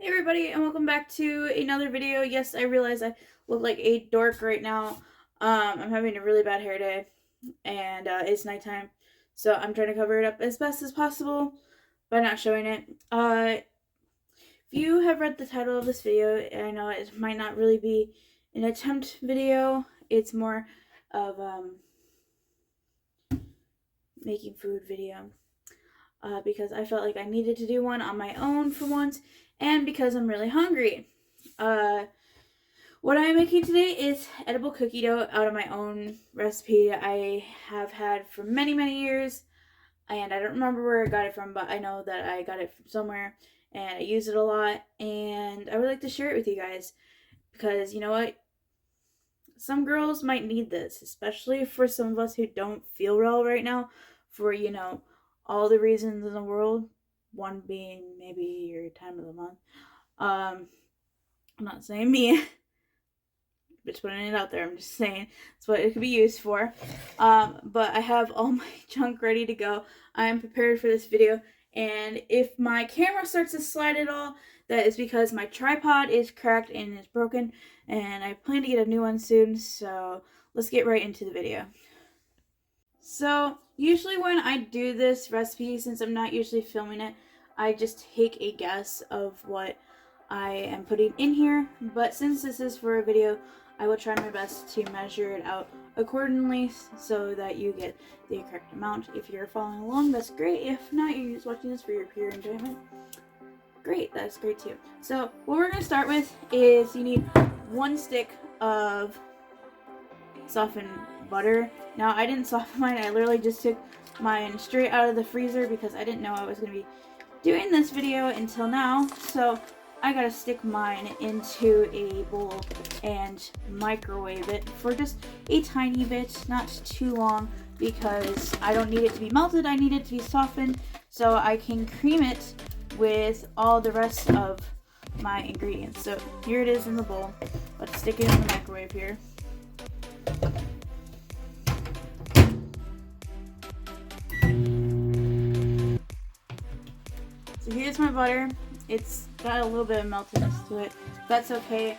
Hey everybody, and welcome back to another video. Yes, I realize I look like a dork right now. I'm having a really bad hair day, and it's nighttime, so I'm trying to cover it up as best as possible by not showing it. If you have read the title of this video, I know it might not really be an attempt video. It's more of making food video. Because I felt like I needed to do one on my own for once, and because I'm really hungry. What I'm making today is edible cookie dough out of my own recipe I have had for many, many years, and I don't remember where I got it from, but I know that I got it from somewhere, and I use it a lot, and I would like to share it with you guys, because you know what? Some girls might need this, especially for some of us who don't feel well right now, for, all the reasons in the world, one being maybe your time of the month. I'm not saying me, just putting it out there. I'm just saying that's what it could be used for. But I have all my junk ready to go. I am prepared for this video, and if my camera starts to slide at all, that is because my tripod is cracked and is broken, and I plan to get a new one soon, so let's get right into the video. So usually when I do this recipe, since I'm not usually filming it, I just take a guess of what I am putting in here, but since this is for a video, I will try my best to measure it out accordingly so that you get the correct amount. If you're following along, that's great. If not, you're just watching this for your pure enjoyment. Great, that's great too. So what we're going to start with is you need 1 stick of softened butter. Now, I didn't soften mine. I literally just took mine straight out of the freezer because I didn't know I was going to be doing this video until now. So I gotta stick mine into a bowl and microwave it for just a tiny bit, not too long, because I don't need it to be melted. I need it to be softened so I can cream it with all the rest of my ingredients. So here it is in the bowl. Let's stick it in the microwave here. So here's my butter. It's got a little bit of meltiness to it. That's okay.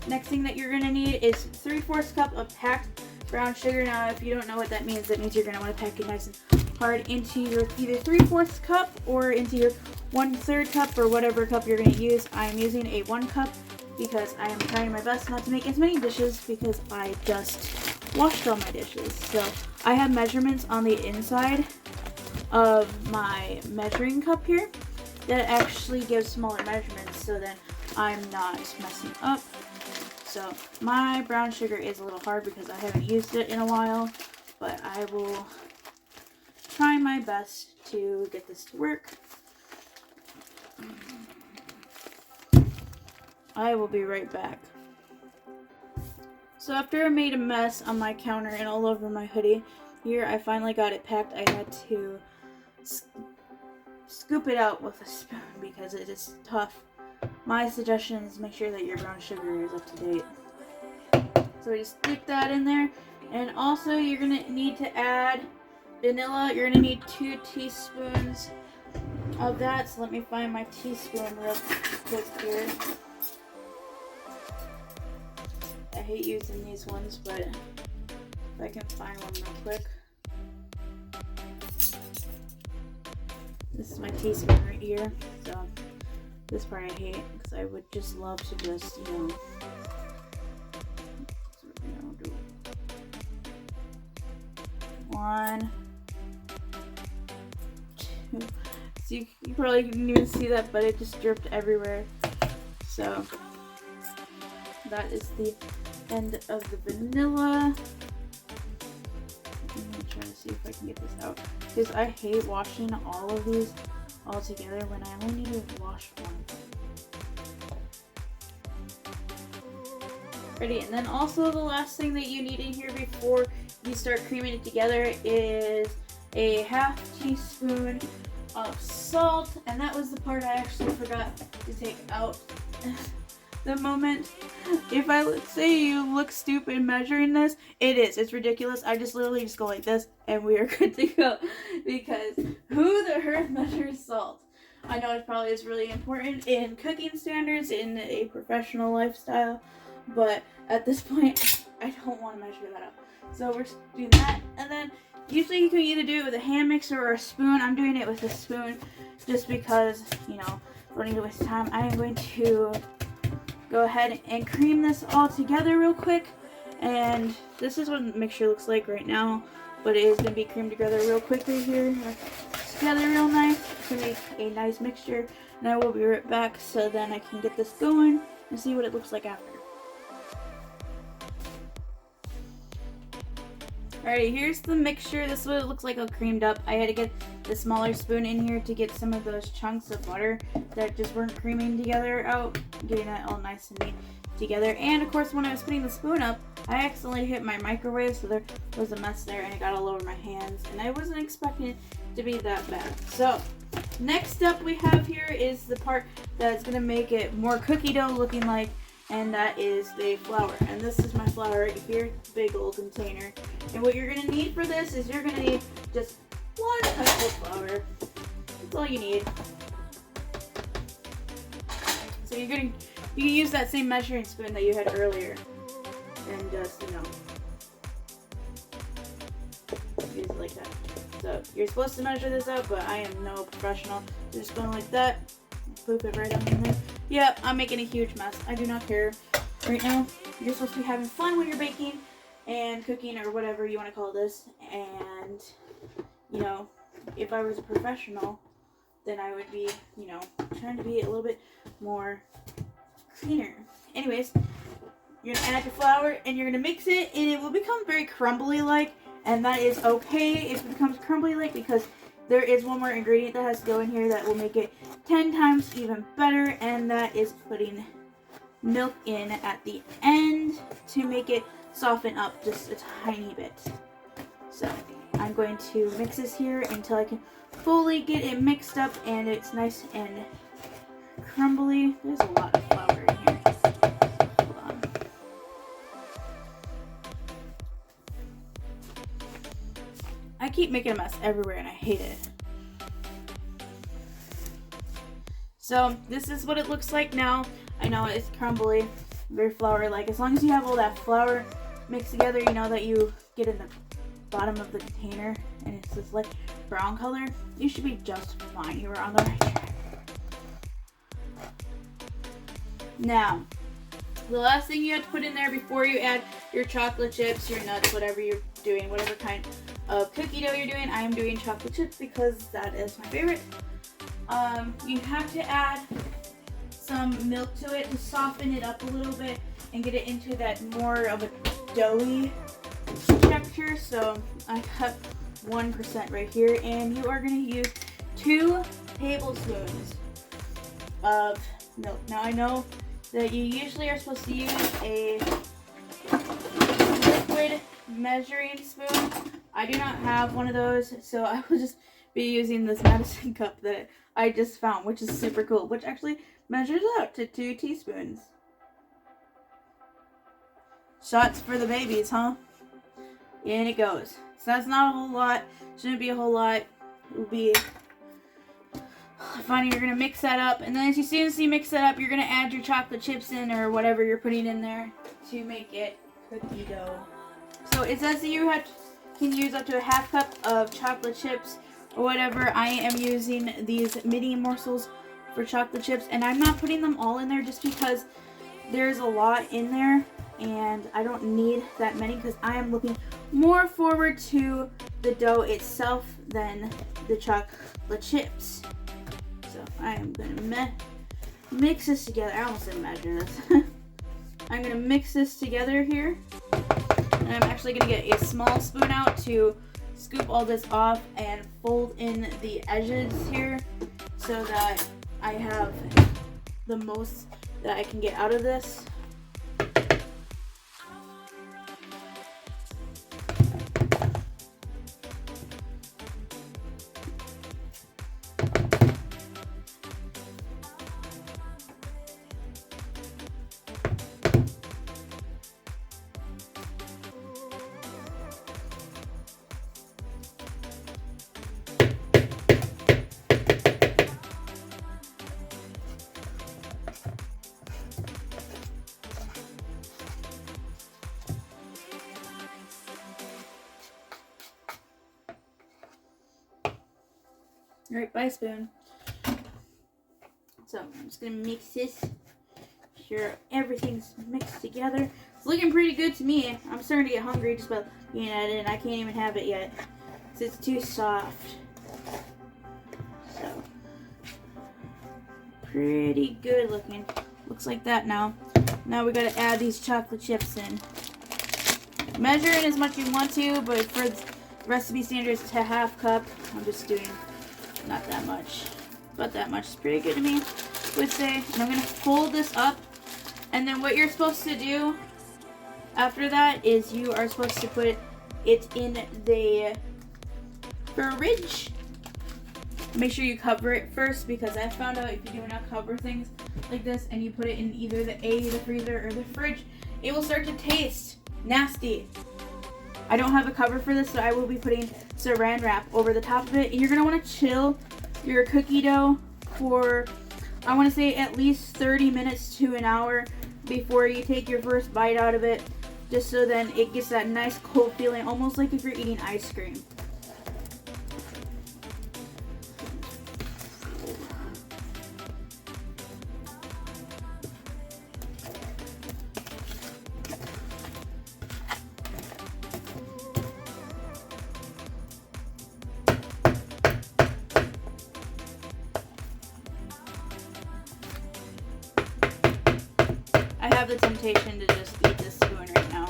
Next thing that you're going to need is 3/4 cup of packed brown sugar. Now, if you don't know what that means you're going to want to pack it nice and hard into your either 3/4 cup or into your 1/3 cup or whatever cup you're going to use. I'm using a 1 cup because I am trying my best not to make as many dishes because I just washed all my dishes. So I have measurements on the inside of my measuring cup here that actually gives smaller measurements, so then I'm not messing up. So my brown sugar is a little hard because I haven't used it in a while, but I will try my best to get this to work. I will be right back. So after I made a mess on my counter and all over my hoodie, here I finally got it packed. I had to scoop it out with a spoon because it is tough. My suggestion is make sure that your brown sugar is up to date. So we just stick that in there, and also you're gonna need to add vanilla. You're gonna need 2 teaspoons of that. So let me find my teaspoon real quick here. I hate using these ones, but if I can find one real quick. This is my teaspoon right here, so this part I hate because I would just love to just, do 1, 2. So you probably didn't even see that, but it just dripped everywhere. So that is the end of the vanilla. I'm gonna try to see if I can get this out, because I hate washing all of these all together when I only need to wash one. Ready, and then also the last thing that you need in here before you start creaming it together is a 1/2 teaspoon of salt, and that was the part I actually forgot to take out. The moment, if I say you look stupid measuring this, it's ridiculous. I just literally go like this and we are good to go, because who the earth measures salt? I know it probably is really important in cooking standards in a professional lifestyle, but at this point, I don't want to measure that up. So we're doing that, and then usually you can either do it with a hand mixer or a spoon. I'm doing it with a spoon just because, don't need to waste time. I am going to go ahead and cream this all together real quick, and this is what the mixture looks like right now, but it is going to be creamed together real quickly here, together real nice to make a nice mixture, and I will be right back so then I can get this going and see what it looks like after. Alrighty, here's the mixture. This is what it looks like all creamed up. I had to get the smaller spoon in here to get some of those chunks of butter that just weren't creaming together out, getting that all nice and neat together. And of course, when I was putting the spoon up, I accidentally hit my microwave, so there was a mess there and it got all over my hands, and I wasn't expecting it to be that bad. So next up we have here is the part that's going to make it more cookie dough looking like, and that is the flour. And this is my flour right here, big old container. And what you're going to need for this is you're going to need just 1 cup of flour. That's all you need. So you can use that same measuring spoon that you had earlier, and just use it like that. So you're supposed to measure this out, but I am no professional. So just going like that, poop it right up in there. Yep, I'm making a huge mess. I do not care. Right now, you're supposed to be having fun when you're baking and cooking or whatever you want to call this. And, if I was a professional, then I would be, trying to be a little bit more cleaner. Anyways, you're going to add your flour and you're going to mix it, and it will become very crumbly-like, and that is okay if it becomes crumbly-like because there is one more ingredient that has to go in here that will make it 10 times even better, and that is putting milk in at the end to make it soften up just a tiny bit. So I'm going to mix this here until I can fully get it mixed up and it's nice and crumbly. There's a lot of flour in here. Hold on. I keep making a mess everywhere and I hate it. So this is what it looks like now. I know it's crumbly, very flour-like. As long as you have all that flour mixed together, that you get in the bottom of the container and it's this like brown color, you should be just fine. You are on the right track. Now, the last thing you have to put in there before you add your chocolate chips, your nuts, whatever you're doing, whatever kind of cookie dough you're doing. I am doing chocolate chips because that is my favorite. You have to add some milk to it to soften it up a little bit and get it into that more of a doughy texture. So I cut 1% right here, and you are going to use 2 tablespoons of milk. Now I know that you usually are supposed to use a liquid measuring spoon. I do not have one of those, so I will just be using this medicine cup that I just found, which is super cool, which actually measures out to 2 teaspoons. Shots for the babies, huh? In it goes. So that's not a whole lot. Shouldn't be a whole lot. It will be fine. You're going to mix that up, and then as soon as you mix that up, you're going to add your chocolate chips in or whatever you're putting in there to make it cookie dough. So it says that you can use up to a half cup of chocolate chips or whatever. I am using these mini morsels for chocolate chips, and I'm not putting them all in there just because there's a lot in there and I don't need that many because I am looking more forward to the dough itself than the chocolate chips. So I am going to mix this together. I almost didn't measure this. I'm going to mix this together here, and I'm actually going to get a small spoon out to scoop all this off and fold in the edges here so that I have the most that I can get out of this. Right by spoon. So I'm just gonna mix this. Sure everything's mixed together. It's looking pretty good to me. I'm starting to get hungry just by looking at it, and I can't even have it yet because it's too soft. So pretty good looking. Looks like that now. Now we gotta add these chocolate chips in. Measure it as much as you want to, but for recipe standards to 1/2 cup, I'm just doing not that much. About that much is pretty good to me, I would say. And I'm gonna fold this up, and then what you're supposed to do after that is you are supposed to put it in the fridge. Make sure you cover it first, because I found out if you do not cover things like this and you put it in either the freezer or the fridge, it will start to taste nasty. I don't have a cover for this, so I will be putting saran wrap over the top of it. And you're going to want to chill your cookie dough for, I want to say, at least 30 minutes to an hour before you take your first bite out of it, just so then it gets that nice cold feeling, almost like if you're eating ice cream. I have the temptation to just eat this spoon right now.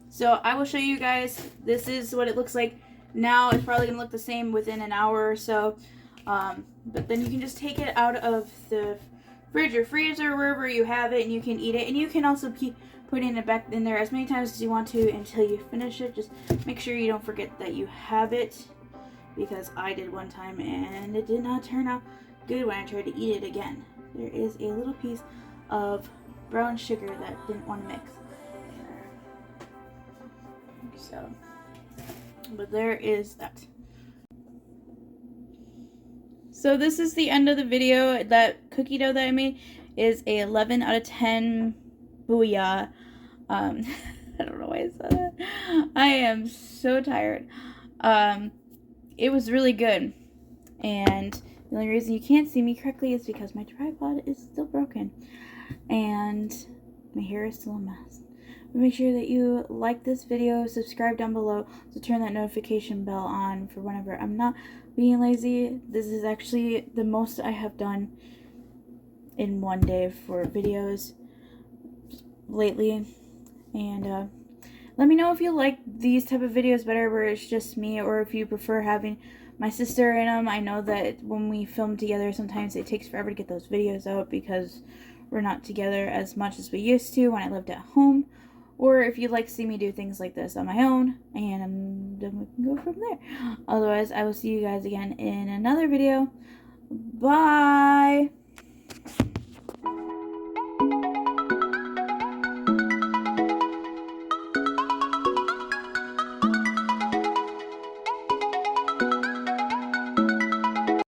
So I will show you guys. This is what it looks like now. It's probably going to look the same within an hour or so. But then you can just take it out of the fridge or freezer, wherever you have it, and you can eat it. And you can also keep putting it back in there as many times as you want to until you finish it. Just make sure you don't forget that you have it, because I did one time and it did not turn out good when I tried to eat it again. There is a little piece of brown sugar that didn't want to mix. So, but there is that. So this is the end of the video. That cookie dough that I made is a 11 out of 10 booyah. I don't know why I said that. I am so tired. It was really good. And the only reason you can't see me correctly is because my tripod is still broken. And my hair is still a mess. Make sure that you like this video, subscribe down below to turn that notification bell on for whenever I'm not being lazy. This is actually the most I have done in one day for videos lately. And let me know if you like these type of videos better where it's just me, or if you prefer having my sister in them. I know that when we film together, sometimes it takes forever to get those videos out because we're not together as much as we used to when I lived at home. Or if you'd like to see me do things like this on my own, and then we can go from there. Otherwise, I will see you guys again in another video. Bye!